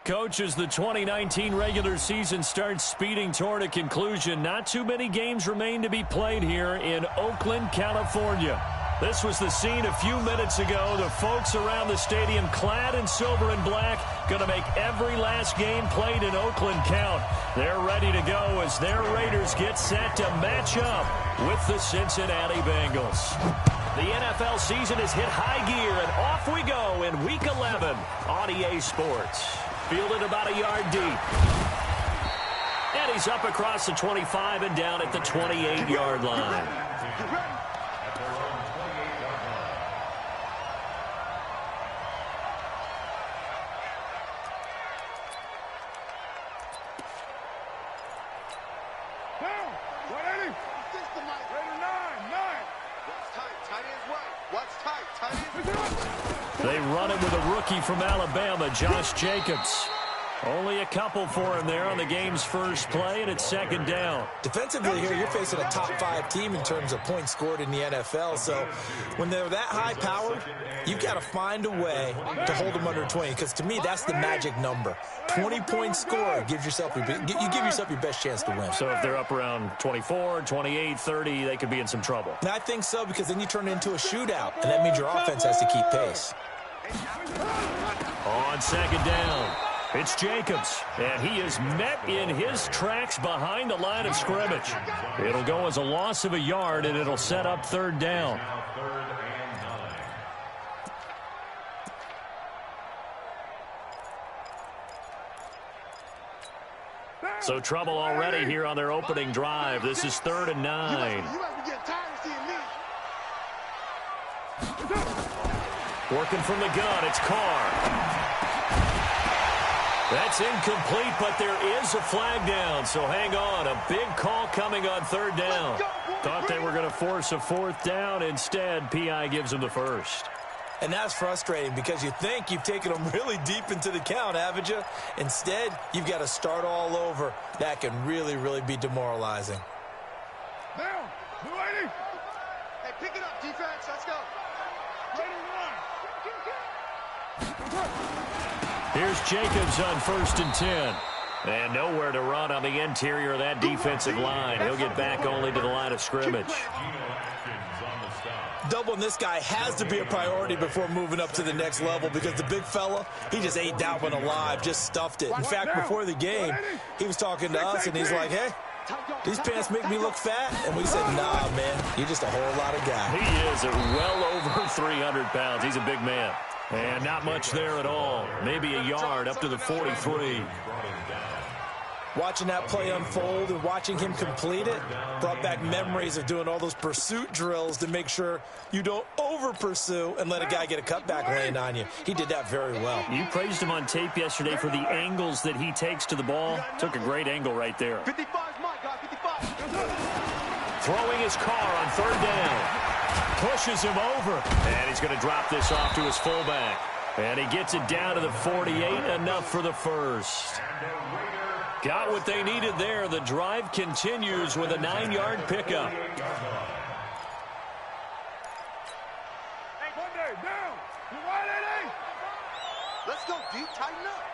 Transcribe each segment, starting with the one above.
Coach, as the 2019 regular season starts speeding toward a conclusion, not too many games remain to be played here in Oakland, California. This was the scene a few minutes ago. The folks around the stadium clad in silver and black going to make every last game played in Oakland count. They're ready to go as their Raiders get set to match up with the Cincinnati Bengals. The NFL season has hit high gear, and off we go in Week 11 on EA Sports. Fielded about a yard deep. And he's up across the 25 and down at the 28-yard line. They run it with a rookie from Alabama, Josh Jacobs. Only a couple for him there on the game's first play, and it's second down. Defensively here, you're facing a top-5 team in terms of points scored in the NFL. So when they're that high-powered, you've got to find a way to hold them under 20. Because to me, that's the magic number. 20-point score gives yourself you give yourself your best chance to win. So if they're up around 24, 28, 30, they could be in some trouble. And I think so, because then you turn it into a shootout, and that means your offense has to keep pace. On second down, it's Jacobs, and he is met in his tracks behind the line of scrimmage. It'll go as a loss of a yard, and it'll set up third down. So trouble already here on their opening drive. This is 3rd and 9. Working from the gun, it's Carr. That's incomplete, but there is a flag down, so hang on. A big call coming on 3rd down. Thought they were going to force a 4th down. Instead, P.I. gives them the first. And that's frustrating because you think you've taken them really deep into the count, haven't you? Instead, you've got to start all over. That can really, really be demoralizing. Now, blue lady. Hey, pick it up, defense. Let's go. Here's Jacobs on 1st and 10. And nowhere to run on the interior of that defensive line. He'll get back only to the line of scrimmage. Doubling this guy has to be a priority before moving up to the next level because the big fella, he just ate that one alive, just stuffed it. In fact, before the game, he was talking to us, and he's like, hey, these pants make me look fat. And we said, nah, man, you're just a whole lot of guy. He is at well over 300 pounds. He's a big man. And not much there at all. Maybe a yard up to the 43. Watching that play unfold and watching him complete it brought back memories of doing all those pursuit drills to make sure you don't over-pursue and let a guy get a cutback land on you. He did that very well. You praised him on tape yesterday for the angles that he takes to the ball. Took a great angle right there. 55 is my guy, 55. Throwing his car on 3rd down. Pushes him over. And he's going to drop this off to his fullback. And he gets it down to the 48, enough for the first. Got what they needed there. The drive continues with a 9-yard pickup. Hey, Monday, down. You right, Eddie? Let's go deep, tighten up.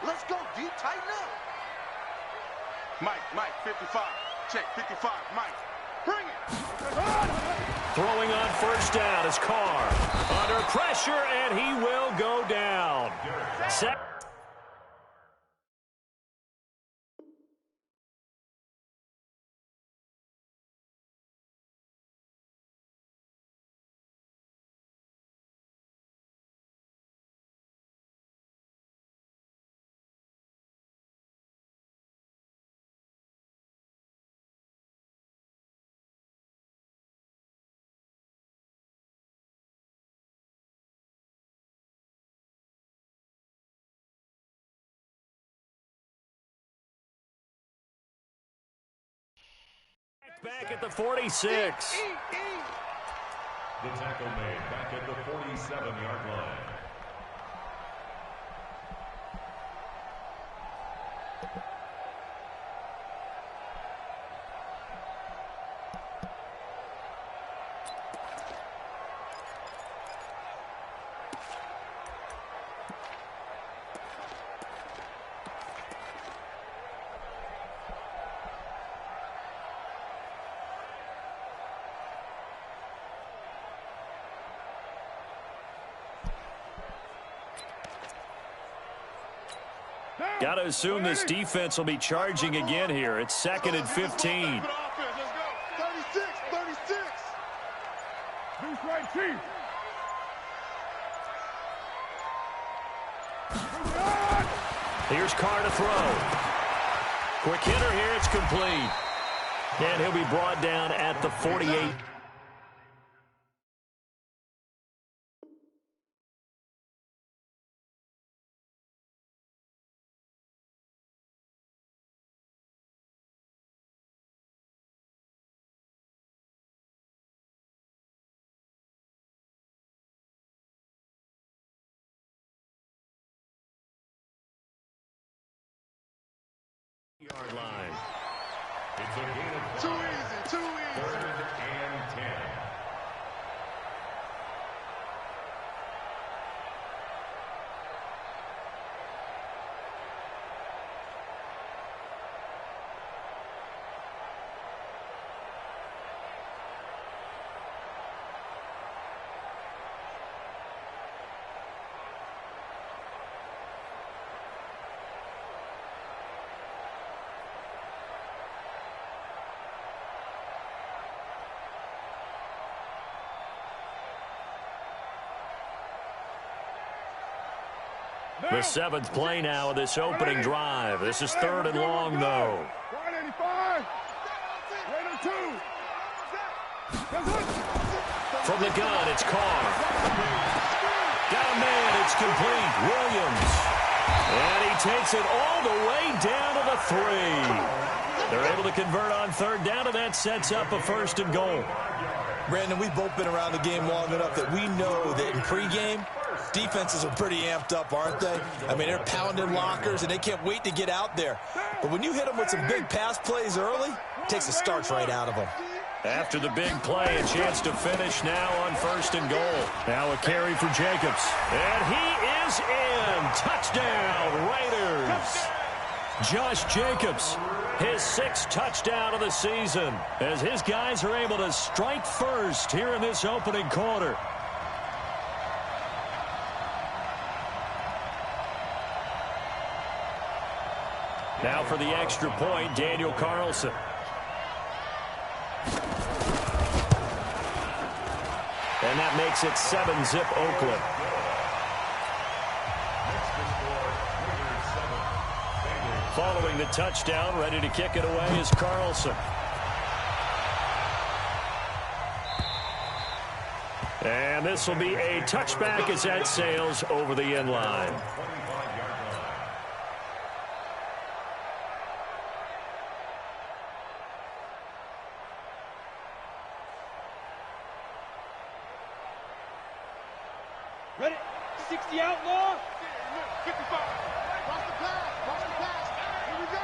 Let's go deep, tighten up. Mike, 55. Check, 55, Mike. Bring it. Throwing on 1st down is Carr. Under pressure, and he will go down. Back at the 46. The tackle made back at the 47-yard line. Got to assume this defense will be charging again here. It's 2nd and 15. 36, 36. Deuce right, Chief. Here's Carr to throw. Quick hitter here. It's complete. And he'll be brought down at the 48. Yard line. It's a gain of Too easy, too easy. 3rd and 10. The 7th play now of this opening drive. This is 3rd and long, though. 185. From the gun, it's Carr. Got a man, it's complete. Williams. And he takes it all the way down to the 3. They're able to convert on 3rd down, and that sets up a 1st and goal. Brandon, we've both been around the game long enough that we know that in pregame, defenses are pretty amped up, aren't they? I mean, they're pounding lockers, and they can't wait to get out there. But when you hit them with some big pass plays early, it takes the starch right out of them. After the big play, a chance to finish now on 1st and goal. Now a carry for Jacobs. And he is in. Touchdown, Raiders. Josh Jacobs, his 6th touchdown of the season, as his guys are able to strike first here in this opening quarter. Now for the extra point, Daniel Carlson. And that makes it 7-zip Oakland. Following the touchdown, ready to kick it away is Carlson. And this will be a touchback as that sails over the end line. Ready? 60 outlaw. 55. Cross the pass. Here we go.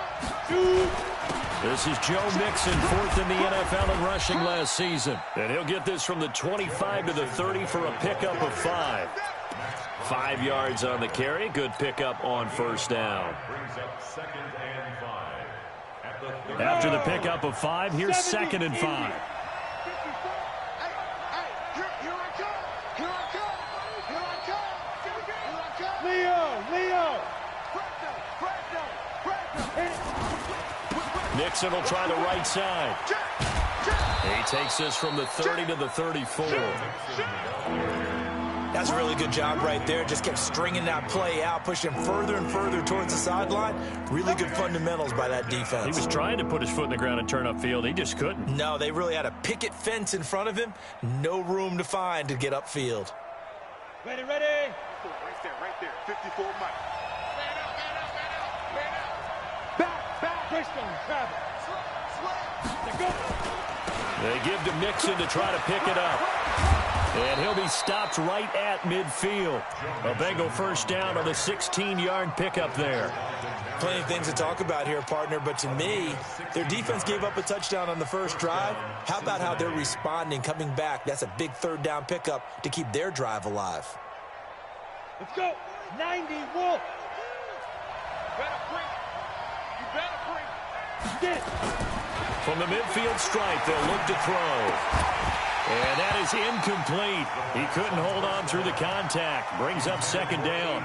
2. This is Joe Mixon, 4th in the NFL in rushing last season. And he'll get this from the 25 to the 30 for a pickup of 5. 5 yards on the carry. Good pickup on 1st down. Brings up 2nd and 5. At the After the pickup of 5, here's 2nd and 5. Leo. Nixon will try the right side. He takes this from the 30 to the 34. That's a really good job right there. Just kept stringing that play out, pushing further and further towards the sideline. Really good fundamentals by that defense. He was trying to put his foot in the ground and turn upfield. He just couldn't. No, they really had a picket fence in front of him. No room to find to get upfield. Ready. Right there. 54 Mike. Back. Bristol, Travis. They give to Mixon to try to pick it up. And he'll be stopped right at midfield. A Bengal 1st down on the 16-yard pickup there. Plenty of things to talk about here, partner, but to me, their defense gave up a touchdown on the 1st drive. How about how they're responding, coming back? That's a big 3rd down pickup to keep their drive alive. Let's go. 90 Wolf. You better bring. Get it. From the midfield stripe, they'll look to throw. And that is incomplete. He couldn't hold on through the contact. Brings up 2nd down.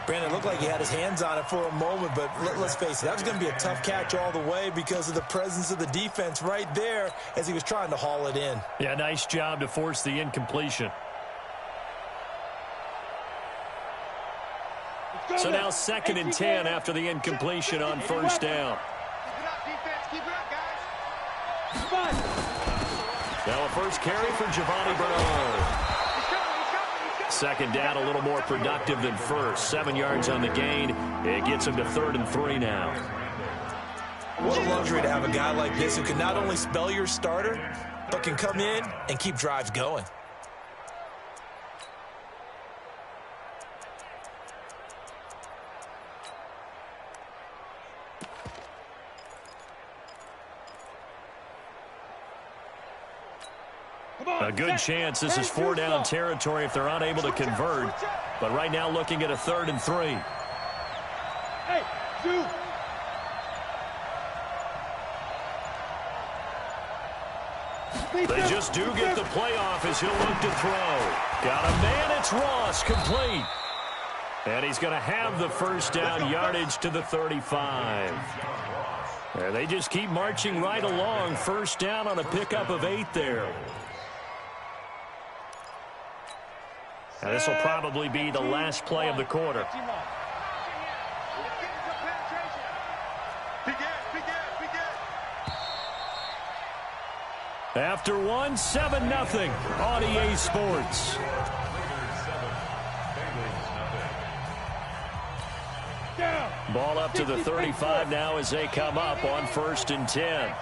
Brandon, it looked like he had his hands on it for a moment, but let's face it, that was going to be a tough catch all the way because of the presence of the defense right there as he was trying to haul it in. Yeah, nice job to force the incompletion. So now 2nd and 10 after the incompletion on first down. Now a first carry for Giovanni Bernard. 2nd down, a little more productive than first. 7 yards on the gain. It gets him to 3rd and 3 now. What a luxury to have a guy like this who can not only spell your starter, but can come in and keep drives going. A good chance this is 4-down territory if they're unable to convert. But right now looking at a 3rd and 3. Hey, you. They just do get the playoff as he'll look to throw. Got a man, it's Ross, complete. And he's going to have the first down yardage to the 35. And they just keep marching right along. First down on a pickup of 8 there. And this will probably be the last play of the quarter. After one, 7-0 on EA Sports. Ball up to the 35 now as they come up on 1st and 10.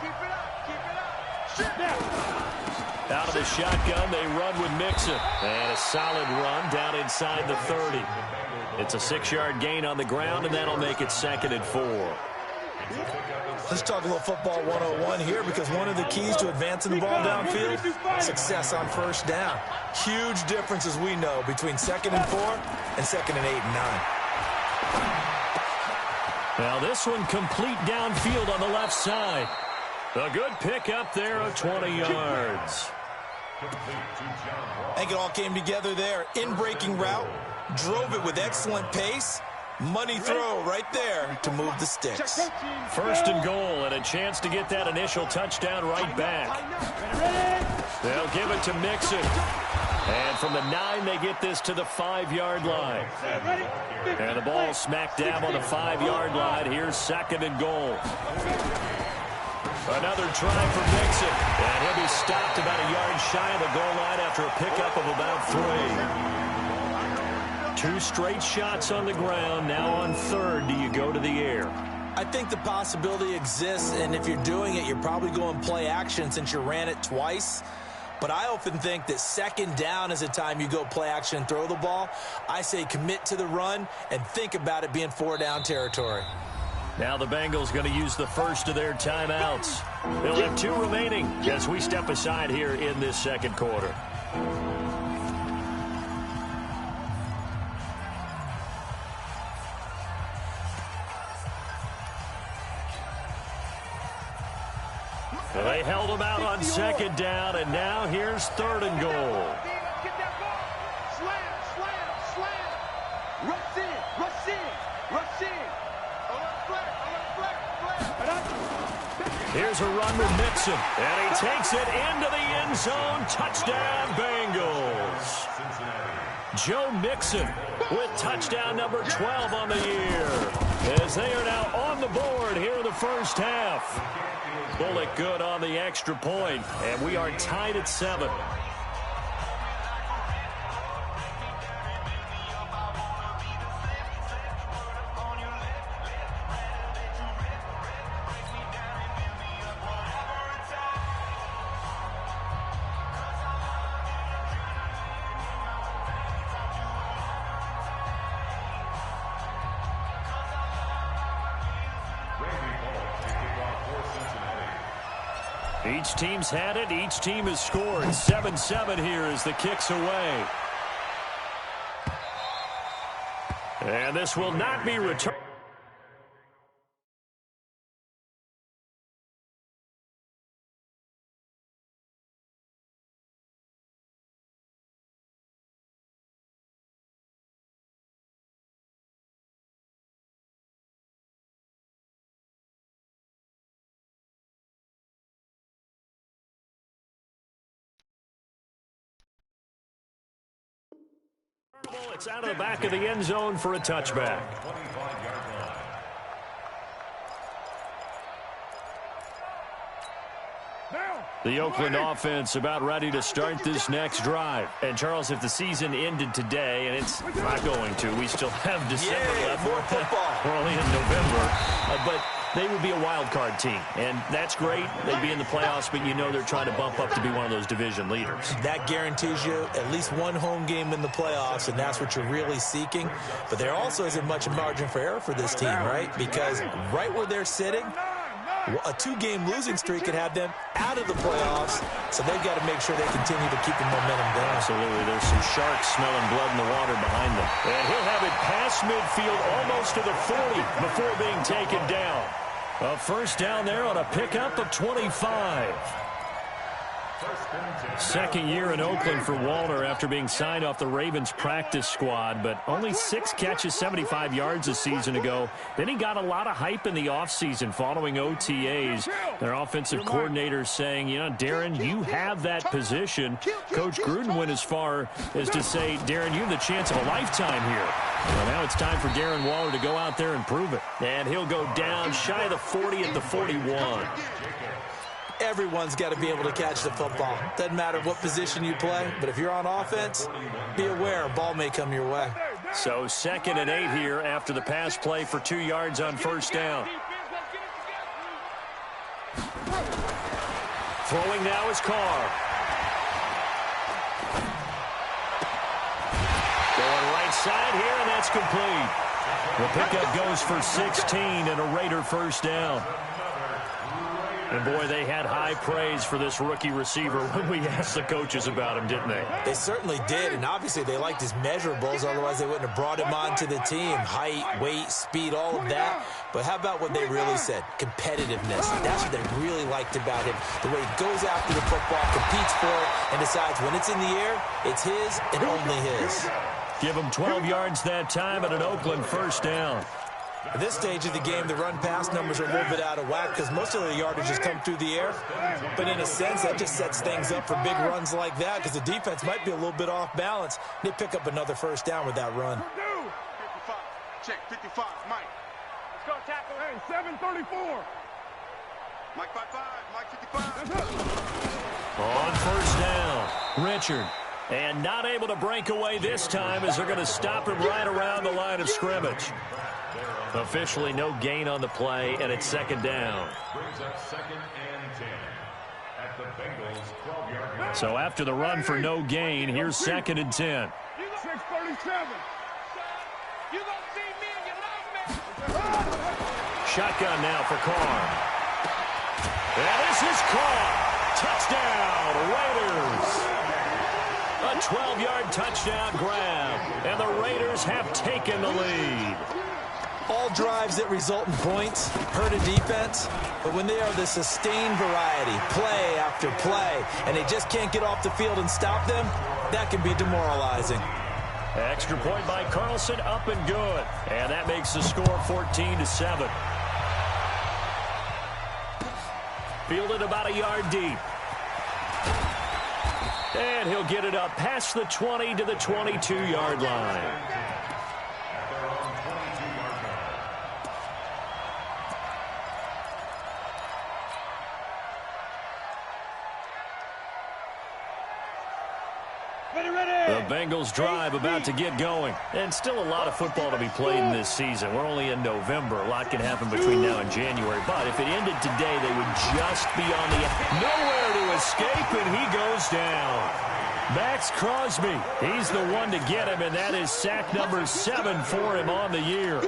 Out of the shotgun, they run with Mixon. And a solid run down inside the 30. It's a 6-yard gain on the ground, and that'll make it 2nd and 4. Let's talk a little football 101 here, because one of the keys to advancing the ball downfield, success on first down. Huge difference, as we know, between 2nd and 4 and 2nd and 8 and 9. Now this one complete downfield on the left side. A good pick up there of 20 yards. I think it all came together there. In-breaking route, drove it with excellent pace. Money throw right there to move the sticks. 1st and goal, and a chance to get that initial touchdown right back. They'll give it to Mixon. And from the 9, they get this to the 5-yard line. And the ball smack dab on the 5-yard line. Here's 2nd and goal. Another try for Mixon. And he'll be stopped about a yard shy of the goal line after a pickup of about 3. 2 straight shots on the ground. Now on 3rd, do you go to the air? I think the possibility exists, and if you're doing it, you're probably going play action since you ran it twice. But I often think that 2nd down is a time you go play action and throw the ball. I say commit to the run and think about it being 4-down territory. Now the Bengals going to use the first of their timeouts. They'll have 2 remaining as we step aside here in this 2nd quarter. They held him out on 2nd down, and now here's 3rd and goal. Get that ball. Slam, slam, slam. Rush in, rush in, rush in. Here's a run with Mixon, and he takes it into the end zone. Touchdown, Bengals. Joe Mixon with touchdown number 12 on the year, as they are now on the board here in the first half. Bullock good on the extra point, and we are tied at 7. Each team's had it. Each team has scored. 7-7 here as the kick's away. And this will not be returned. It's out of the back of the end zone for a touchback. The Oakland offense about ready to start this next drive. And, Charles, if the season ended today, and it's not going to, we still have December left. More football. We're only in November. But they would be a wild card team, and that's great. They'd be in the playoffs, but you know they're trying to bump up to be one of those division leaders. That guarantees you at least one home game in the playoffs, and that's what you're really seeking. But there also isn't much margin for error for this team, right? Because right where they're sitting, a two-game losing streak could have them out of the playoffs, so they've got to make sure they continue to keep the momentum going. Absolutely. There's some sharks smelling blood in the water behind them. And he'll have it past midfield almost to the 40 before being taken down. A first down there on a pickup of 25. Second year in Oakland for Walter after being signed off the Ravens practice squad, but only 6 catches, 75 yards a season ago. Then he got a lot of hype in the offseason following OTAs. Their offensive coordinator saying, you know, Darren, you have that position. Coach Gruden went as far as to say, Darren, you have the chance of a lifetime here. Well, now it's time for Darren Waller to go out there and prove it. And he'll go down shy of the 40 at the 41. Everyone's got to be able to catch the football. Doesn't matter what position you play, but if you're on offense, be aware a ball may come your way. So 2nd and 8 here after the pass play for 2 yards on first down. Throwing now is Carr. Going right side here, and that's complete. The pickup goes for 16 and a Raider first down. And, boy, they had high praise for this rookie receiver when we asked the coaches about him, didn't they? They certainly did, and obviously they liked his measurables. Otherwise, they wouldn't have brought him onto the team. Height, weight, speed, all of that. But how about what they really said? Competitiveness. That's what they really liked about him. The way he goes after the football, competes for it, and decides when it's in the air, it's his and only his. Give him 12 yards that time and an Oakland first down. At this stage of the game, the run-pass numbers are a little bit out of whack because most of the yardage has come through the air. But in a sense, that just sets things up for big runs like that because the defense might be a little bit off balance. They pick up another first down with that run. 55. Check, 55. Mike. Let's go tackle. Hey, 734. Mike 55. Mike 55. On first down, Richard. And not able to break away this time as they're going to stop him right around the line of scrimmage. Officially no gain on the play, and it's 2nd down. Brings up 2nd and 10 at the Bengals 12-yard line. So after the run for no gain, here's 2nd and 10. 637. You gonna see me and you love me. Shotgun now for Carr. And this is caught. Touchdown, Raiders. A 12-yard touchdown grab, and the Raiders have taken the lead. All drives that result in points hurt a defense, but when they are the sustained variety, play after play, and they just can't get off the field and stop them, that can be demoralizing. Extra point by Carlson, up and good. And that makes the score 14-7. Fielded about a yard deep. And he'll get it up past the 20 to the 22-yard line. The Bengals drive about to get going. And still a lot of football to be played in this season. We're only in November. A lot can happen between now and January. But if it ended today, they would just be on the nowhere to escape, and he goes down. Max Crosby, he's the one to get him, and that is sack number 7 for him on the year.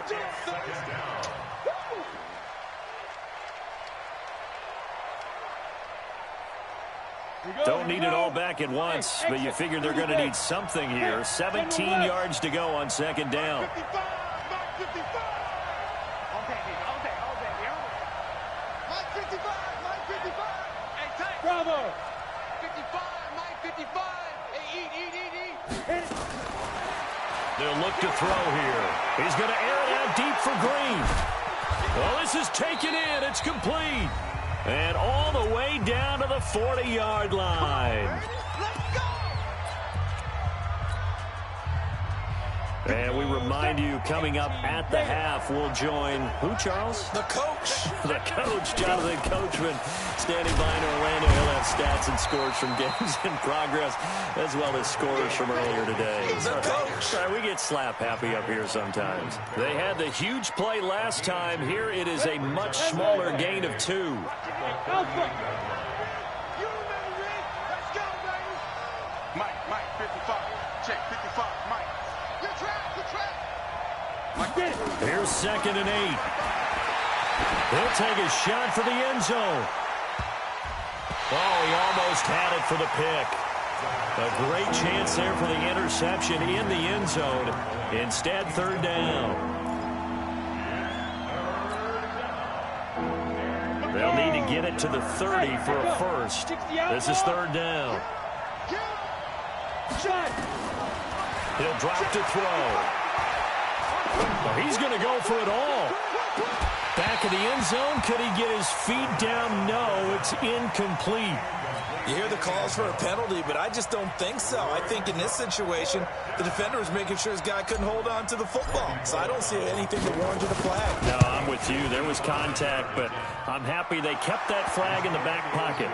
Don't need it all back at once, but you figure they're going to need something here. 17 yards to go on 2nd down. Bravo. 55. Mike 55. Hey, eat. They'll look to throw here. He's going to air it out deep for Green. Well, this is taken in. It's complete. And all the way down to the 40-yard line. Let's go. And we remind you, coming up at the half, we'll join who, Charles? The coach. The coach, Jonathan Coachman, standing by in Orlando. He'll have stats and scores from games in progress, as well as scores from earlier today. The coach. Sorry, we get slap happy up here sometimes. They had the huge play last time. Here it is a much smaller gain of 2. You remember it. Let's go, baby. Mike, 55. Check, 55. Mike. Good track. Mike, get it. Here's 2nd and 8. He'll take a shot for the end zone. Oh, he almost had it for the pick. A great chance there for the interception in the end zone. Instead, 3rd down. They'll need to get it to the 30 for a first. This is 3rd down. He'll drop to throw. Well, he's going to go for it all. Back of the end zone. Could he get his feet down? No, it's incomplete. You hear the calls for a penalty, but I just don't think so. I think in this situation, the defender was making sure his guy couldn't hold on to the football. So I don't see anything that warranted a flag. No, I'm with you. There was contact, but I'm happy they kept that flag in the back pocket.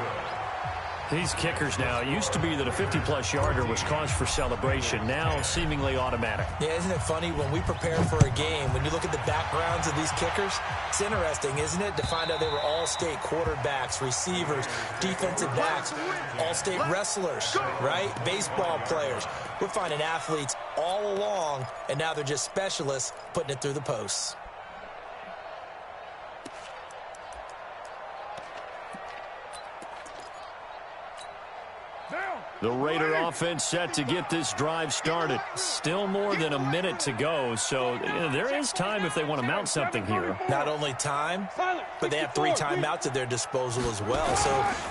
These kickers now, it used to be that a 50-plus yarder was cause for celebration. Now, seemingly automatic. Yeah, isn't it funny when we prepare for a game, when you look at the backgrounds of these kickers, it's interesting, isn't it, to find out they were all-state quarterbacks, receivers, defensive backs, all-state wrestlers, right? Baseball players. We're finding athletes all along, and now they're just specialists putting it through the posts. The Raider offense set to get this drive started. Still more than a minute to go, so there is time if they want to mount something here. Not only time, but they have 3 timeouts at their disposal as well. So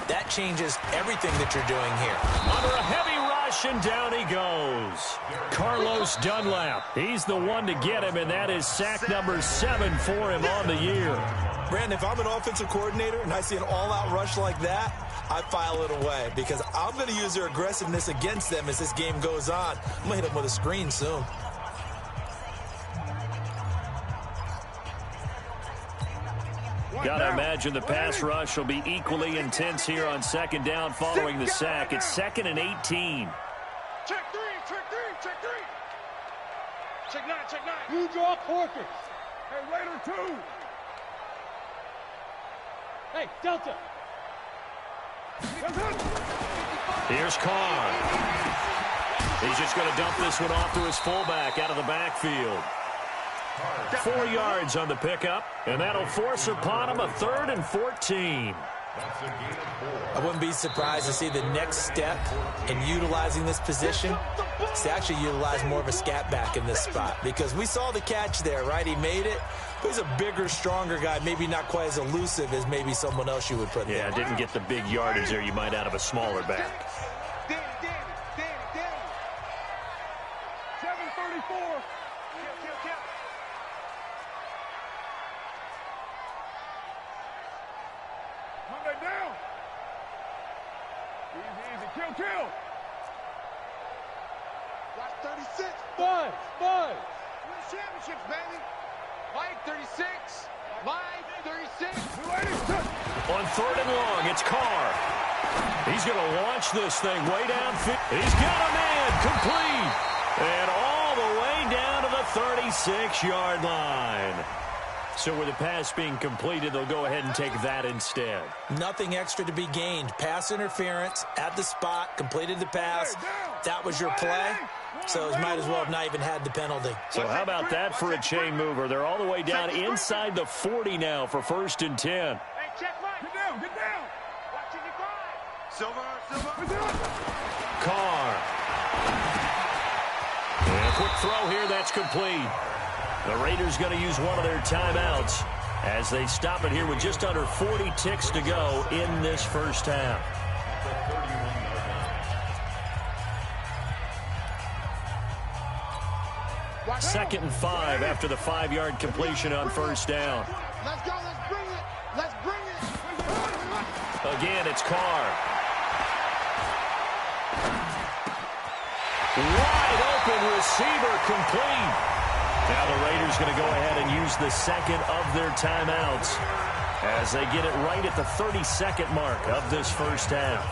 that changes everything that you're doing here. Under a heavy rush, and down he goes. Carlos Dunlap. He's the one to get him, and that is sack number 7 for him on the year. Brandon, if I'm an offensive coordinator and I see an all-out rush like that, I file it away because I'm going to use their aggressiveness against them as this game goes on. I'm going to hit them with a screen soon. Gotta imagine the pass rush will be equally intense here on 2nd down following the sack. It's 2nd and 18. Check 3. Check 9. You draw quarters. Hey, Raider 2. Hey, Delta. Here's Carr. He's just going to dump this one off to his fullback out of the backfield. 4 yards on the pickup, and that'll force upon him a 3rd and 14. I wouldn't be surprised to see the next step in utilizing this position is to actually utilize more of a scat back in this spot because we saw the catch there, right? He made it. But he's a bigger, stronger guy, maybe not quite as elusive as maybe someone else you would put there. Yeah, didn't get the big yardage there you might out of a smaller back. Danny. 734. Kill. Monday down. Easy. Kill. Watch 36. Buzz. Win championships, baby. Mike 36. Mike 36. On 3rd and long, it's Carr. He's going to launch this thing way downfield. He's got a man complete. And all the way down to the 36-yard line. So with the pass being completed, they'll go ahead and take that instead. Nothing extra to be gained. Pass interference at the spot, completed the pass. That was your play. So it might as well have not even had the penalty. So how about that for a chain mover? They're all the way down inside the 40 now for 1st and 10. Hey, check Mike. Get down. Watch 55. Silver. Carr. And a quick throw here, that's complete. The Raiders going to use one of their timeouts as they stop it here with just under 40 ticks to go in this first half. Second and 5 after the 5-yard completion on 1st down. Let's go. Let's bring it. Again, it's Carr. Wide open receiver complete. Now the Raiders going to go ahead and use the second of their timeouts as they get it right at the 30-second mark of this first half.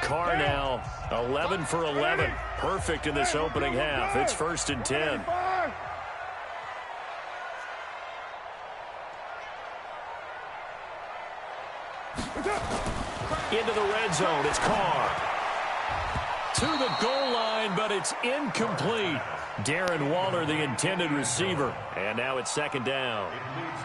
Carr now 11 for 11. Perfect in this opening half. It's 1st and 10. Into the red zone. It's Carr. To the goal line, but it's incomplete. Darren Waller, the intended receiver. And now it's 2nd down.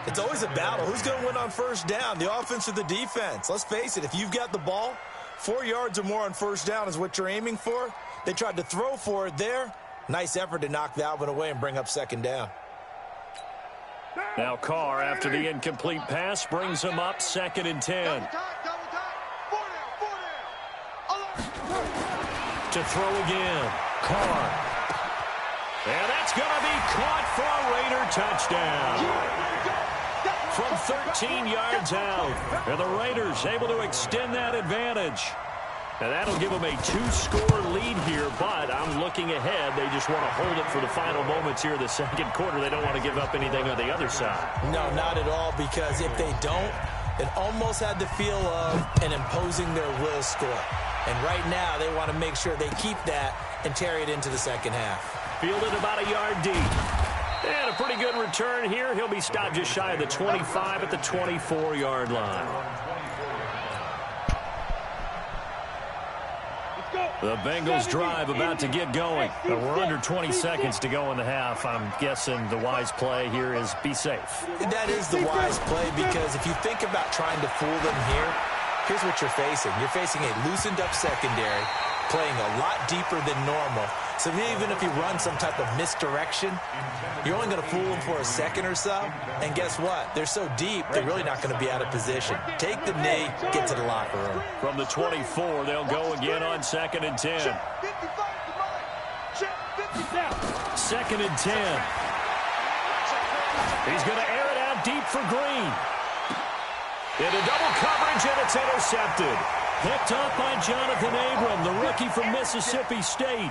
It's always a battle. Who's going to win on 1st down, the offense or the defense? Let's face it, if you've got the ball, 4 yards or more on 1st down is what you're aiming for. They tried to throw for it there. Nice effort to knock that one away and bring up 2nd down. Now Carr, after the incomplete pass, brings him up 2nd and 10. To throw again. Carr. And that's going to be caught for a Raider touchdown. From 13 yards out. And the Raiders able to extend that advantage. And that'll give them a 2-score lead here, but I'm looking ahead. They just want to hold it for the final moments here of the 2nd quarter. They don't want to give up anything on the other side. No, not at all, because if they don't, it almost had the feel of an imposing their will score. And right now, they want to make sure they keep that and carry it into the 2nd half. Fielded about a yard deep. And a pretty good return here. He'll be stopped just shy of the 25 at the 24-yard line. The Bengals drive about to get going. We're under 20 seconds to go in the half. I'm guessing the wise play here is be safe. That is the wise play, because if you think about trying to fool them here, here's what you're facing. You're facing a loosened-up secondary, playing a lot deeper than normal. So even if you run some type of misdirection, you're only going to fool them for a second or so. And guess what? They're so deep, they're really not going to be out of position. Take the knee, get to the locker room. From the 24, they'll go again on 2nd and 10. 2nd and 10. He's going to air it out deep for Green. Into double coverage, and it's intercepted. Picked up by Jonathan Abram, the rookie from Mississippi State.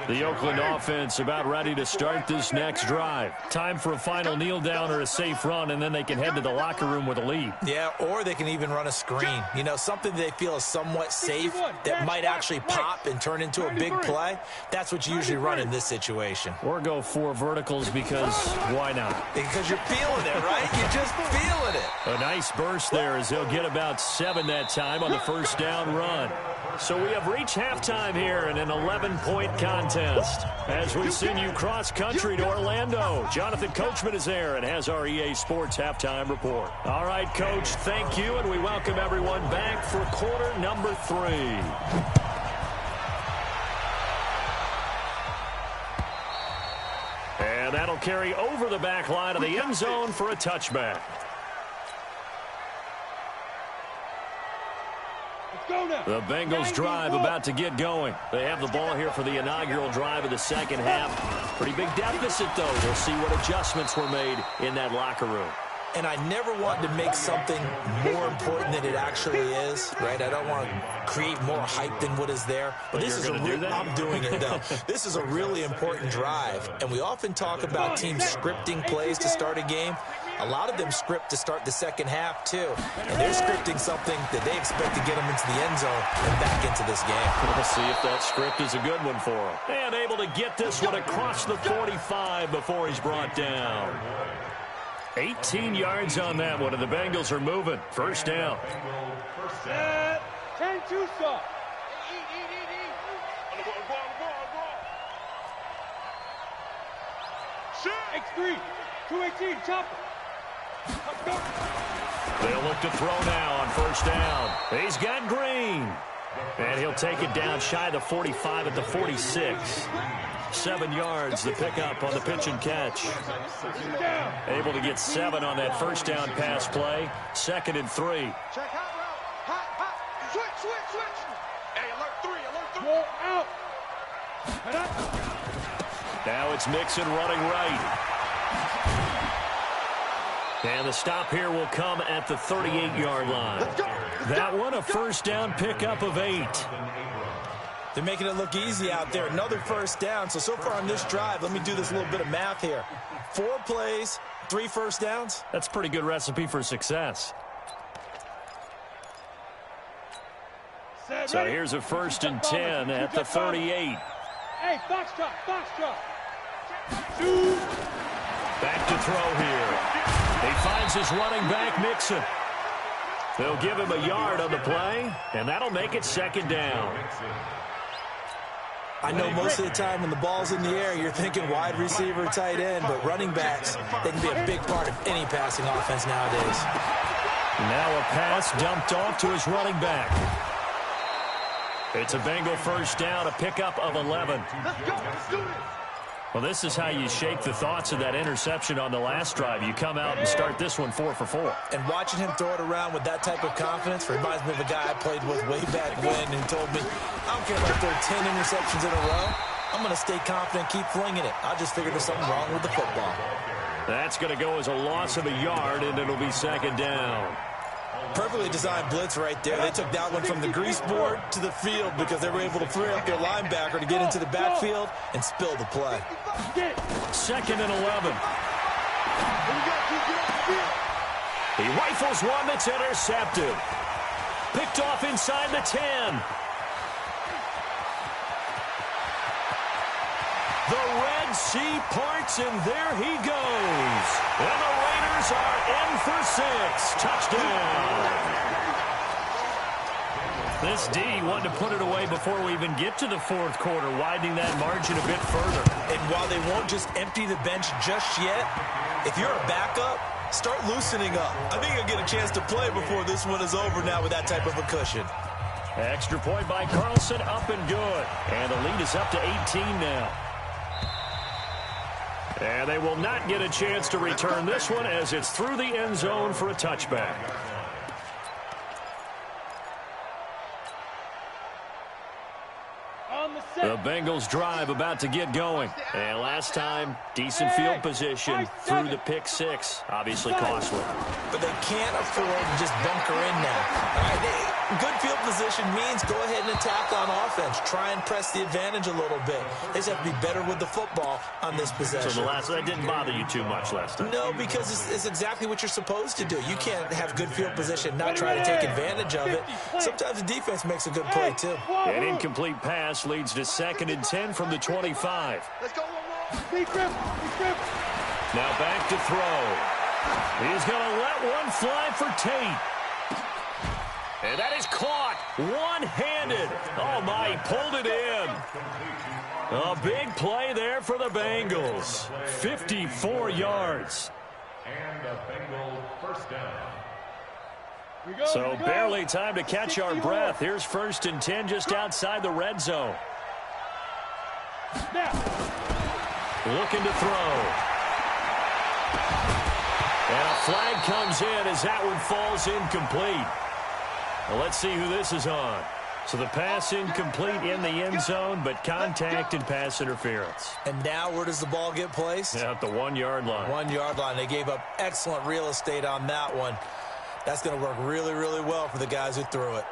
The Oakland offense about ready to start this next drive. Time for a final kneel down or a safe run, and then they can head to the locker room with a lead. Yeah, or they can even run a screen. You know, something they feel is somewhat safe that might actually pop and turn into a big play. That's what you usually run in this situation. Or go 4 verticals, because why not? Because you're feeling it, right? You're just feeling it. A nice burst there as they'll get about 7 that time on the 1st down run. So we have reached halftime here in an 11-point contest. As we send you cross-country to Orlando, Jonathan Coachman is there and has our EA Sports halftime report. All right, Coach, thank you, and we welcome everyone back for quarter number 3. And that'll carry over the back line of the end zone for a touchback. The Bengals drive about to get going. They have the ball here for the inaugural drive of the 2nd half. Pretty big deficit, though. We'll see what adjustments were made in that locker room. And I never want to make something more important than it actually is, right? I don't want to create more hype than what is there. But this is I'm doing it, though. This is a really important drive. And we often talk about teams scripting plays to start a game. A lot of them script to start the 2nd half, too. And they're scripting something that they expect to get them into the end zone and back into this game. We'll see if that script is a good one for them. And able to get this one across the 45 before he's brought down. 18 yards on that one, and the Bengals are moving. 1st down. 10-2 stop. X3, 218, chopper. They'll look to throw now on 1st down. He's got Green. And he'll take it down shy of the 45 at the 46. 7 yards, the pickup on the pitch and catch. Able to get 7 on that 1st down pass play. 2nd and 3. Check hot route. Hot. Switch. Hey, alert 3, alert 3. Roll out. Now it's Mixon running right. And the stop here will come at the 38-yard line. That one a first down pickup of 8. They're making it look easy out there. Another first down. So far on this drive, let me do this little bit of math here. 4 plays, 3 first downs. That's a pretty good recipe for success. So here's a 1st and 10 at the 38. Hey, foxtrot, foxtrot. Back to throw here. He finds his running back, Mixon. They'll give him a yard on the play, and that'll make it 2nd down. I know most of the time when the ball's in the air, you're thinking wide receiver, tight end, but running backs, they can be a big part of any passing offense nowadays. Now a pass dumped off to his running back. It's a Bengal first down, a pickup of 11. Let's go. Let's do this. Well, this is how you shake the thoughts of that interception on the last drive. You come out and start this one 4 for 4. And watching him throw it around with that type of confidence reminds me of a guy I played with way back when who told me, I don't care if I throw 10 interceptions in a row. I'm going to stay confident, keep flinging it. I just figured there's something wrong with the football. That's going to go as a loss of a yard, and it'll be 2nd down. Perfectly designed blitz right there. They took that one from the grease board to the field because they were able to free up their linebacker to get into the backfield and spill the play. 2nd and 11. He rifles one that's intercepted. Picked off inside the 10. The Red Sea parts, and there he goes. And the Raiders are in for 6. Touchdown. This D wanted to put it away before we even get to the 4th quarter, widening that margin a bit further. And while they won't just empty the bench just yet, if you're a backup, start loosening up. I think you'll get a chance to play before this one is over now with that type of a cushion. Extra point by Carlson, up and good. And the lead is up to 18 now. And they will not get a chance to return this one as it's through the end zone for a touchback. The Bengals drive about to get going. And last time, decent field position through the pick 6. Obviously costly. But they can't afford to just bunker in now. All right, good field position means go ahead and attack on offense. Try and press the advantage a little bit. They just have to be better with the football on this possession. So that didn't bother you too much last time? No, because it's exactly what you're supposed to do. You can't have good field position, not try to take advantage of it. Sometimes the defense makes a good play, too. An incomplete pass leads to 2nd and 10 from the 25. Let's go. Now back to throw. He's going to let one fly for Tate. And that is caught one-handed. Oh, my, he pulled it in. A big play there for the Bengals. 54 yards. And the Bengals first down. So barely time to catch our breath. Here's 1st and 10 just outside the red zone. Looking to throw. And a flag comes in as that one falls incomplete. Well, let's see who this is on. So the pass incomplete in the end zone, but contact and pass interference. And now where does the ball get placed? At the 1-yard line. 1-yard line. They gave up excellent real estate on that one. That's going to work really, really well for the guys who threw it.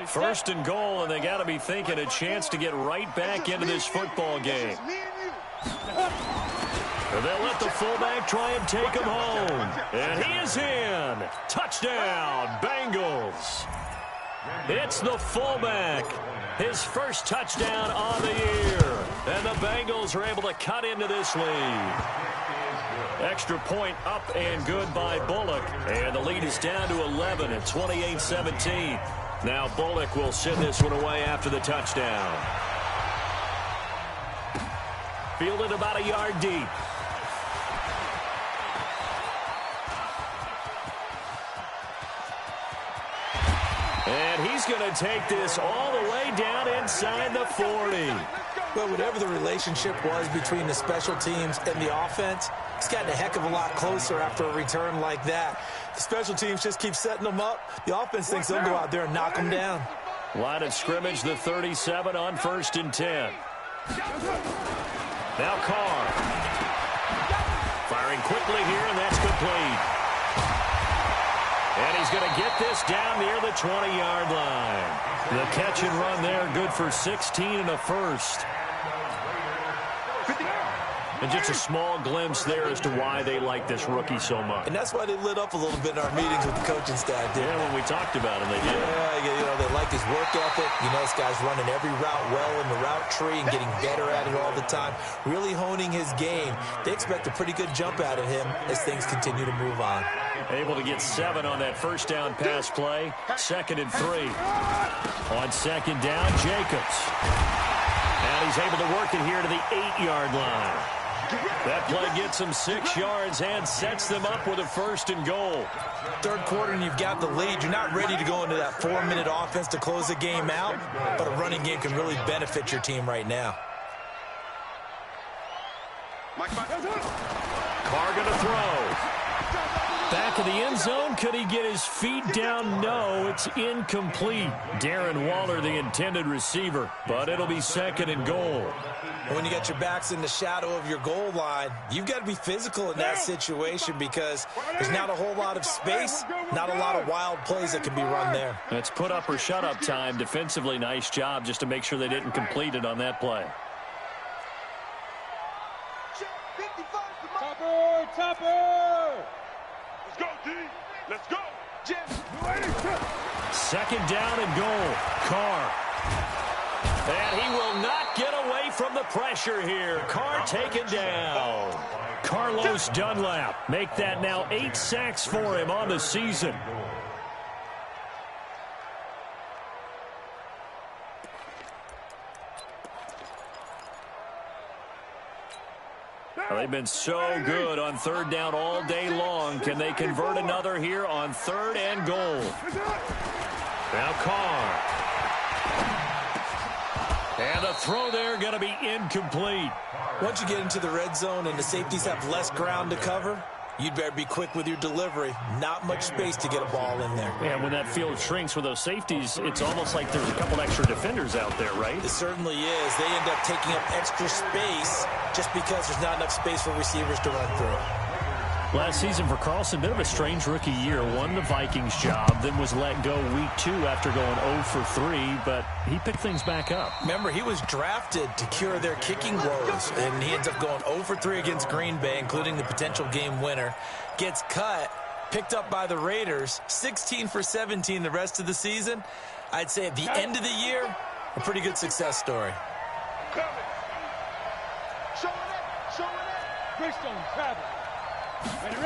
1st and goal, and they got to be thinking a chance to get right back into this football game. And they'll let the fullback try and take him home. And he is in. Touchdown, Bengals. It's the fullback. His first touchdown on the year. And the Bengals are able to cut into this lead. Extra point up and good by Bullock. And the lead is down to 11 at 28-17. Now Bullock will send this one away after the touchdown. Fielded about a yard deep. And he's going to take this all the way down inside the 40. Well, whatever the relationship was between the special teams and the offense, it's gotten a heck of a lot closer after a return like that. The special teams just keep setting them up. The offense thinks they'll go out there and knock them down. Line of scrimmage, the 37 on 1st and 10. Now Carr. Firing quickly here, and that's complete. And he's going to get this down near the 20-yard line. The catch and run there, good for 16 and a first. And just a small glimpse there as to why they like this rookie so much. And that's why they lit up a little bit in our meetings with the coaching staff. Yeah, when we talked about him, they did. Yeah, they like his work ethic. This guy's running every route well in the route tree and getting better at it all the time, really honing his game. They expect a pretty good jump out of him as things continue to move on. Able to get 7 on that first down pass play. 2nd and 3. On 2nd down, Jacobs. And he's able to work it here to the 8-yard line. That play gets them 6 yards and sets them up with a 1st and goal. Third quarter and you've got the lead. You're not ready to go into that 4-minute offense to close the game out, but a running game can really benefit your team right now. Carr going to throw. Back of the end zone. Could he get his feet down? No, it's incomplete. Darren Waller, the intended receiver, but it'll be 2nd and goal. When you got your backs in the shadow of your goal line, you've got to be physical in that situation because there's not a whole lot of space, not a lot of wild plays that can be run there. It's put up or shut up time. Defensively, nice job just to make sure they didn't complete it on that play. Topper! Let's go, D. Let's go. Jim. 2nd down and goal. Carr. And he will not get away from the pressure here. Carr taken down. Carlos Dunlap. Make that now 8 sacks for him on the season. Well, they've been so good on 3rd down all day long. Can they convert another here on 3rd and goal? Now Carr. And the throw there going to be incomplete. Once you get into the red zone and the safeties have less ground to cover, you'd better be quick with your delivery. Not much space to get a ball in there. And when that field shrinks with those safeties, it's almost like there's a couple extra defenders out there, right? It certainly is. They end up taking up extra space just because there's not enough space for receivers to run through. Last season for Carlson, bit of a strange rookie year. Won the Vikings job, then was let go week 2 after going 0 for 3, but he picked things back up. Remember, he was drafted to cure their kicking woes, and he ends up going 0 for 3 against Green Bay, including the potential game winner. Gets cut, picked up by the Raiders, 16 for 17 the rest of the season. I'd say at the end of the year, a pretty good success story. Bridgestone travel. Ready?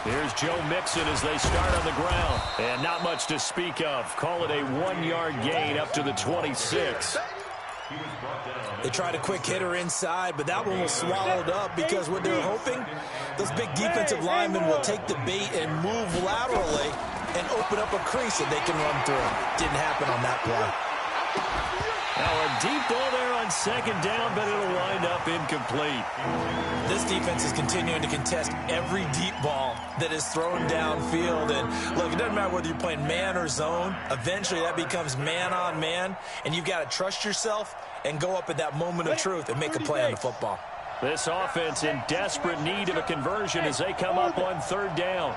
Here's Joe Mixon as they start on the ground. And not much to speak of. Call it a 1-yard gain up to the 26. They tried a quick hitter inside, but that one was swallowed up because what they're hoping, those big defensive linemen will take the bait and move laterally and open up a crease that they can run through. Didn't happen on that play. Now a deep ball there on 2nd down, but it'll wind up incomplete. This defense is continuing to contest every deep ball that is thrown downfield. And look, it doesn't matter whether you're playing man or zone. Eventually that becomes man on man, and you've got to trust yourself and go up at that moment of truth and make a play on the football. This offense in desperate need of a conversion as they come up on 3rd down.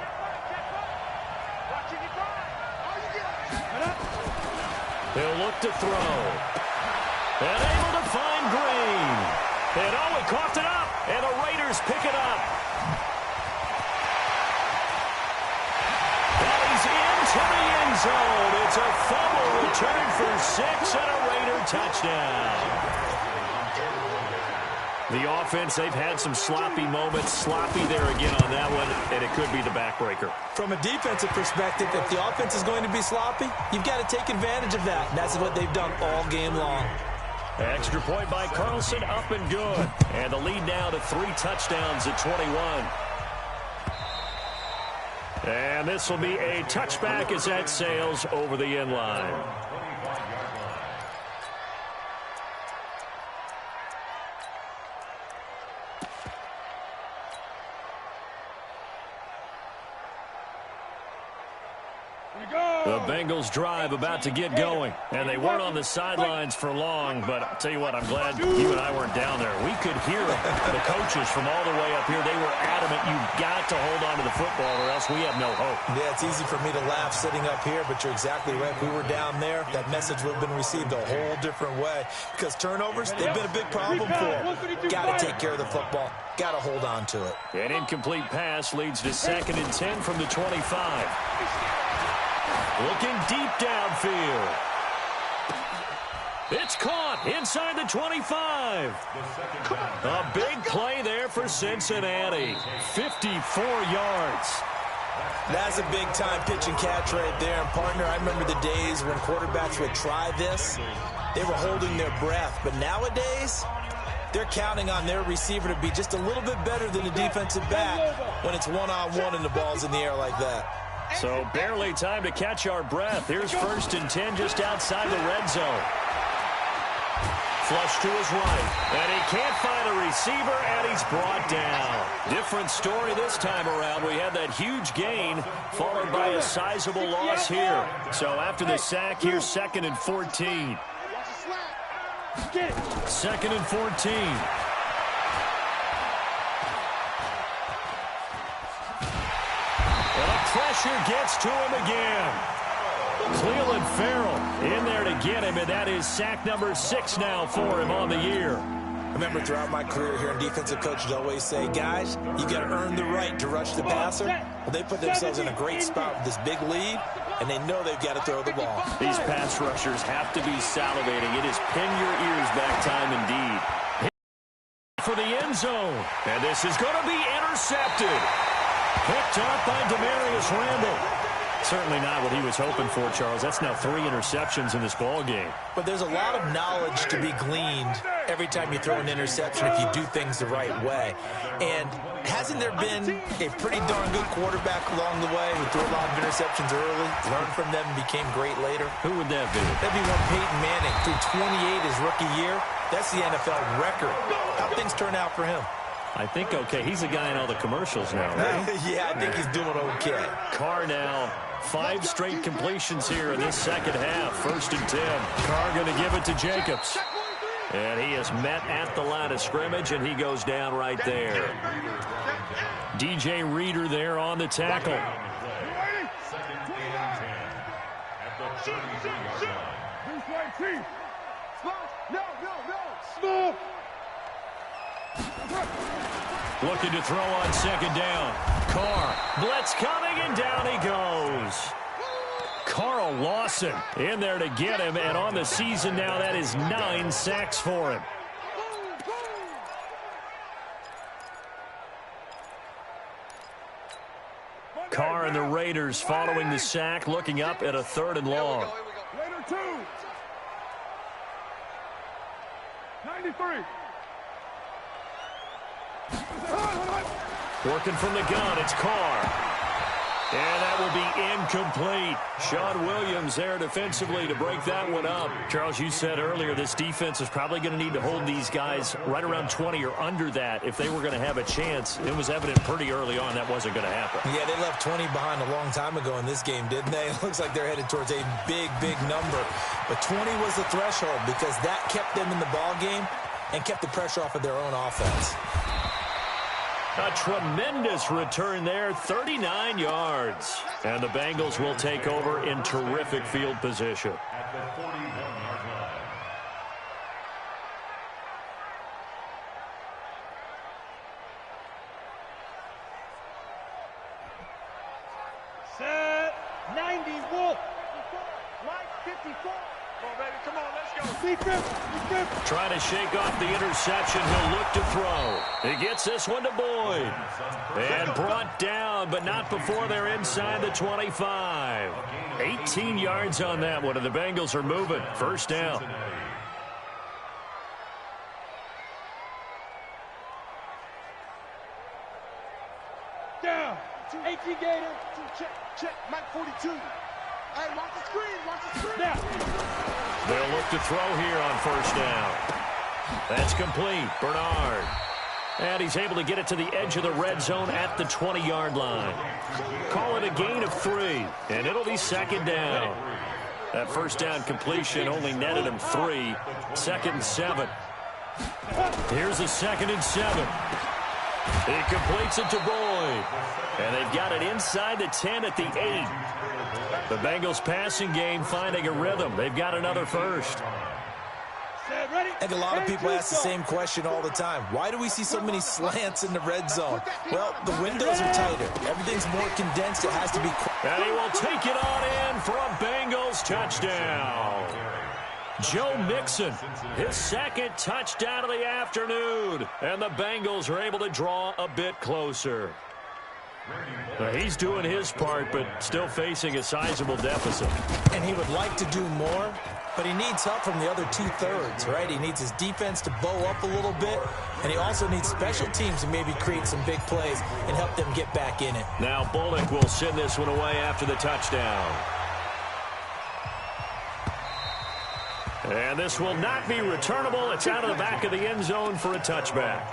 They'll look to throw. And able to find Green. And he coughed it up. And the Raiders pick it up. And he's into the end zone. It's a fumble return for 6 and a Raider touchdown. The offense, they've had some sloppy moments. Sloppy there again on that one, and it could be the backbreaker. From a defensive perspective, if the offense is going to be sloppy, you've got to take advantage of that. And that's what they've done all game long. Extra point by Carlson, up and good. And the lead now to 3 touchdowns at 21. And this will be a touchback as that sails over the end line. The Bengals drive about to get going. And they weren't on the sidelines for long, but I'll tell you what, I'm glad you and I weren't down there. We could hear the coaches from all the way up here. They were adamant, you've got to hold on to the football or else we have no hope. Yeah, it's easy for me to laugh sitting up here, but you're exactly right. If we were down there, that message would have been received a whole different way. Because turnovers, they've been a big problem for them. Got to take care of the football. Got to hold on to it. An incomplete pass leads to 2nd and 10 from the 25. Looking deep downfield. It's caught inside the 25. A big play there for Cincinnati. 54 yards. That's a big-time pitch and catch right there. And, partner, I remember the days when quarterbacks would try this. They were holding their breath. But nowadays, they're counting on their receiver to be just a little bit better than the defensive back when it's one-on-one and the ball's in the air like that. So barely time to catch our breath. Here's 1st and 10 just outside the red zone. Flush to his right. And he can't find a receiver, and he's brought down. Different story this time around. We had that huge gain followed by a sizable loss here. So after the sack, here's 2nd and 14. 2nd and 14. Pressure gets to him again. Cleveland Farrell in there to get him, and that is sack number 6 now for him on the year. I remember throughout my career here, defensive coaches always say, guys, you got to earn the right to rush the passer. Well, they put themselves in a great spot with this big lead, and they know they've got to throw the ball. These pass rushers have to be salivating. It is pin your ears back time indeed. For the end zone, and this is going to be intercepted. Picked up by Demarius Randall. Certainly not what he was hoping for, Charles. That's now 3 interceptions in this ball game. But there's a lot of knowledge to be gleaned every time you throw an interception if you do things the right way. And hasn't there been a pretty darn good quarterback along the way who threw a lot of interceptions early, learned from them, and became great later? Who would that be? That'd be one Peyton Manning. Threw 28 his rookie year. That's the NFL record. How'd things turn out for him? I think okay. He's a guy in all the commercials now, right? Yeah, I think he's doing okay. Carr now, 5 straight completions here in this second half. 1st and 10. Carr going to give it to Jacobs. And he is met at the line of scrimmage, and he goes down right there. DJ Reader there on the tackle. 2nd and 10 at the 33-yard line. Small. Looking to throw on 2nd down. Carr, blitz coming, and down he goes. Carl Lawson in there to get him, and on the season now, that is 9 sacks for him. Carr and the Raiders following the sack, looking up at a 3rd and long. Raider 2. 93. Working from the gun, it's Carr. And that will be incomplete. Sean Williams there defensively to break that one up. Charles, you said earlier this defense is probably going to need to hold these guys right around 20 or under that if they were going to have a chance. It was evident pretty early on that wasn't going to happen. Yeah, they left 20 behind a long time ago in this game, didn't they? It looks like they're headed towards a big, big number. But 20 was the threshold because that kept them in the ball game and kept the pressure off of their own offense. A tremendous return there, 39 yards. And the Bengals will take over in terrific field position. At the 41-yard line. Set. 90 Wolf. Mike 54. Come on, baby. Come on, let's go. Trying to shake off the interception. He'll look to throw. He gets this one to Boyd. And brought down, but not before they're inside the 25. 18 yards on that one, and the Bengals are moving. 1st down. Down. 18 Gator. Check. Mike 42. Hey, watch the screen. Now. They'll look to throw here on 1st down. That's complete. Bernard. And he's able to get it to the edge of the red zone at the 20-yard line. Call it a gain of 3, and it'll be second down. That first down completion only netted him 3. 2nd and 7. Here's a 2nd and 7. He completes it to Boyd. And they've got it inside the 10 at the 8. The Bengals passing game finding a rhythm. They've got another first. I think a lot of people ask the same question all the time. Why do we see so many slants in the red zone? Well, the windows are tighter. Everything's more condensed. It has to be quick. And he will take it on in for a Bengals touchdown. Joe Mixon, his 2nd touchdown of the afternoon. And the Bengals are able to draw a bit closer. He's doing his part, but still facing a sizable deficit. And he would like to do more, but he needs help from the other 2/3, right? He needs his defense to bow up a little bit, and he also needs special teams to maybe create some big plays and help them get back in it. Now Bullock will send this one away after the touchdown. And this will not be returnable. It's out of the back of the end zone for a touchback.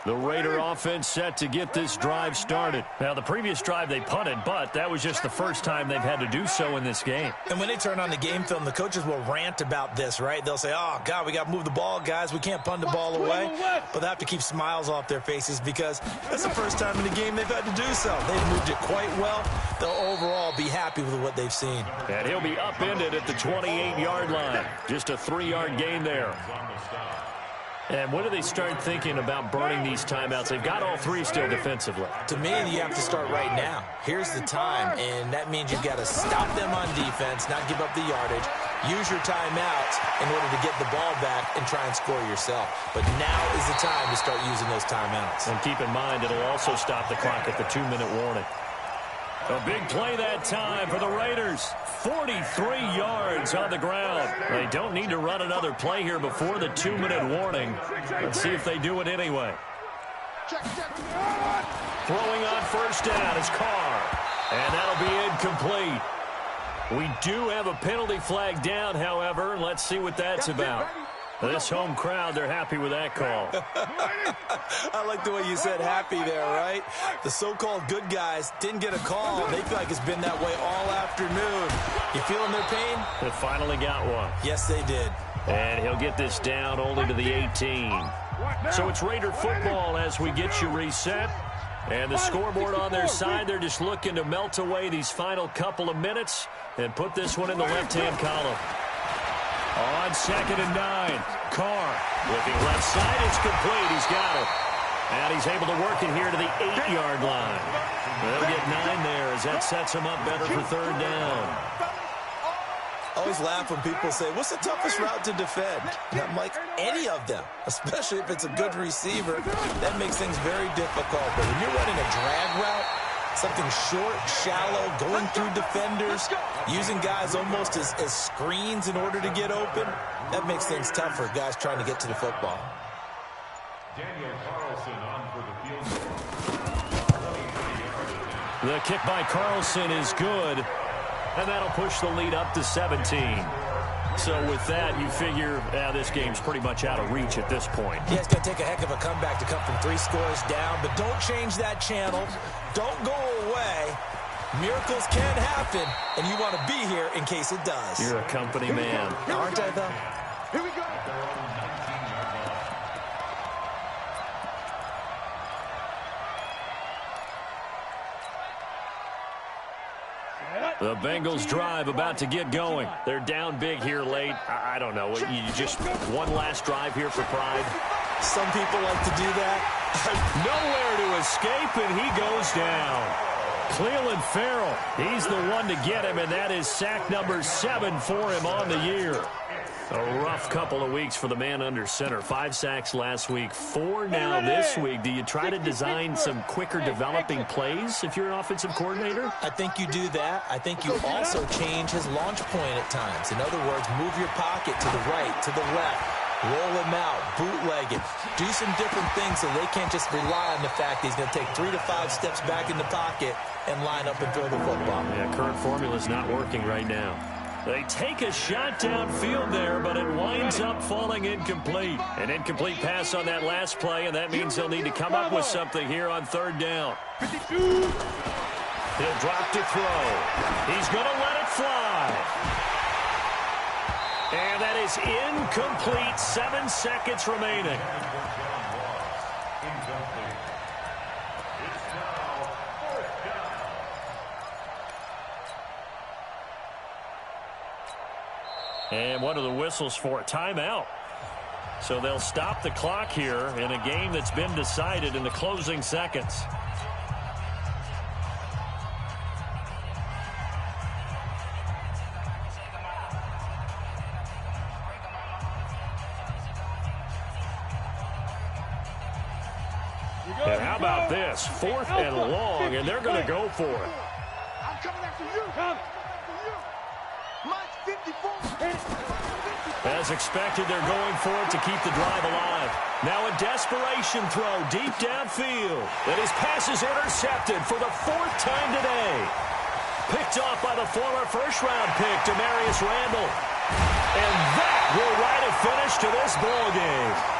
The Raider offense set to get this drive started. Now, the previous drive they punted, but that was just the first time they've had to do so in this game. And when they turn on the game film, the coaches will rant about this, right? They'll say, oh, God, we got to move the ball, guys. We can't punt the ball away. But they have to keep smiles off their faces because that's the first time in the game they've had to do so. They've moved it quite well. They'll overall be happy with what they've seen. And he'll be upended at the 28-yard line. Just a 3-yard gain there. And when do they start thinking about burning these timeouts? They've got all 3 still defensively. To me, you have to start right now. Here's the time, and that means you've got to stop them on defense, not give up the yardage, use your timeouts in order to get the ball back and try and score yourself. But now is the time to start using those timeouts. And keep in mind, it'll also stop the clock at the 2-minute warning. A big play that time for the Raiders. 43 yards on the ground. They don't need to run another play here before the 2-minute warning. Let's see if they do it anyway. Throwing on first down is Carr. And that'll be incomplete. We do have a penalty flag down, however, and let's see what that's about. This home crowd, they're happy with that call. I like the way you said happy there, right? The so-called good guys didn't get a call. They feel like it's been that way all afternoon. You feeling their pain? They finally got one. Yes, they did. And he'll get this down only to the 18. So it's Raider football as we get you reset. And the scoreboard on their side, they're just looking to melt away these final couple of minutes and put this one in the left-hand column. On 2nd and 9, Carr looking left side. It's complete. He's got it. And he's able to work it here to the 8-yard line. They'll get 9 there as that sets him up better for 3rd down. I always laugh when people say, what's the toughest route to defend? And I'm like, any of them, especially if it's a good receiver. That makes things very difficult. But when you're running a drag route, something short, shallow, going through defenders, using guys almost as screens in order to get open, that makes things tough for guys trying to get to the football. Daniel Carlson on for the field goal. The kick by Carlson is good, and that'll push the lead up to 17. So with that, you figure this game's pretty much out of reach at this point. Yeah, it's going to take a heck of a comeback to come from 3 scores down, but don't change that channel. Don't go away. Miracles can happen, and you want to be here in case it does. You're a company man. Aren't I, though? Here we go. The Bengals drive about to get going. They're down big here late. I don't know. You just one last drive here for pride. Some people like to do that. Nowhere to escape, and he goes down. Cleveland Farrell, he's the one to get him, and that is sack number 7 for him on the year. A rough couple of weeks for the man under center. 5 sacks last week, 4 now this week. Do you try to design some quicker developing plays if you're an offensive coordinator? I think you do that. I think you also change his launch point at times. In other words, move your pocket to the right, to the left. Roll him out, bootleg it. Do some different things so they can't just rely on the fact that he's going to take 3 to 5 steps back in the pocket and line up and throw the football. Yeah, current formula is not working right now. They take a shot downfield there, but it winds up falling incomplete. An incomplete pass on that last play, and that means they'll need to come up with something here on third down. 52. He'll drop to throw. He's going to let it fly. And that is incomplete. 7 seconds remaining. And what are the whistles for? Timeout. So they'll stop the clock here in a game that's been decided in the closing seconds. And how about this? 4th and long, and they're going to go for it. I'm coming after you. Come. Mike's 54. As expected, they're going for it to keep the drive alive. Now a desperation throw deep downfield. And his pass is intercepted for the 4th time today. Picked off by the former first-round pick, Demarius Randall. And that will write a finish to this ball game.